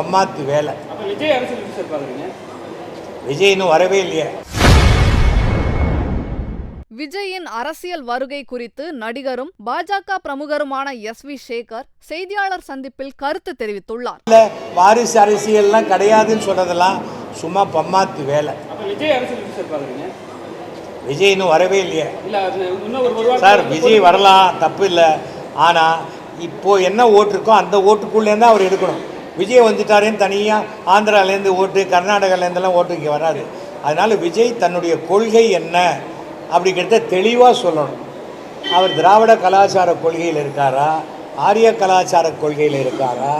பம்மாத்து வேலை. விஜய் அரசியல் எப்படி சார் பார்க்குறீங்க? விஜய் இன்னும் வரவே இல்லையே. விஜயின் அரசியல் வருகை குறித்து நடிகரும் பாஜக பிரமுகருமான எஸ்.வி. சேகர் செய்தியாளர் சந்திப்பில் கருத்து தெரிவித்துள்ளார். வாரிசு அரசியல்லாம் கிடையாதுன்னு சொல்றதெல்லாம் சும்மா பம்மாத்து வேலை. விஜய் அரசியல் எப்படி சார் பார்க்குறீங்க? விஜய் இன்னும் வரவே இல்லையே. இன்னும் சார் விஜய் வரலாம், தப்பு இல்லை. ஆனால் இப்போ என்ன ஓட்டு இருக்கோ அந்த ஓட்டுக்குள்ளேருந்து அவர் எடுக்கணும். விஜய் வந்துட்டாரேன்னு தனியாக ஆந்திராலேருந்து ஓட்டு, கர்நாடகாலேருந்துலாம் ஓட்டு இங்கே வராது. அதனால் விஜய் தன்னுடைய கொள்கை என்ன அப்படிங்கிறத தெளிவாக சொல்லணும். அவர் திராவிட கலாச்சார கொள்கையில் இருக்காரா, ஆரிய கலாச்சார கொள்கையில் இருக்காரா,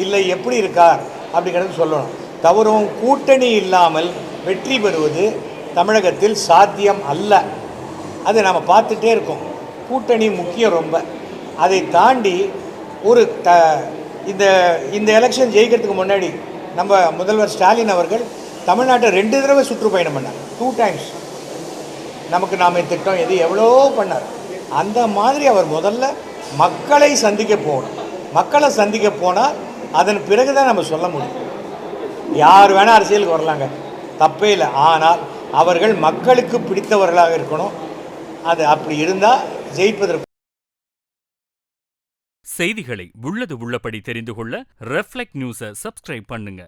இல்லை எப்படி இருக்கார் அப்படிங்கிறது சொல்லணும். தவறும் கூட்டணி இல்லாமல் வெற்றி பெறுவது தமிழகத்தில் சாத்தியம் அல்ல. அதை நம்ம பார்த்துட்டே இருக்கோம். கூட்டணி முக்கியம் ரொம்ப. அதை தாண்டி ஒரு இந்த எலெக்ஷன் ஜெயிக்கிறதுக்கு முன்னாடி நம்ம முதல்வர் ஸ்டாலின் அவர்கள் தமிழ்நாட்டை 2 தடவை சுற்றுப்பயணம் பண்ணார். 2 டைம்ஸ். நமக்கு நாம திட்டம் எது எவ்வளோ பண்ணார். அந்த மாதிரி அவர் முதல்ல மக்களை சந்திக்க போகணும். மக்களை சந்திக்க போனால் அதன் பிறகு தான் நம்ம சொல்ல முடியும். யார் வேணால் அரசியலுக்கு வரலாங்க, தப்பே இல்லை. ஆனால் அவர்கள் மக்களுக்கு பிடித்தவர்களாக இருக்கணும். அது அப்படி இருந்தால் ஜெயிப்பதற்கு. செய்திகளை உள்ளது உள்ளபடி தெரிந்து கொள்ள ரெஃப்ளெக்ட் நியூஸை சப்ஸ்கிரைப் பண்ணுங்க.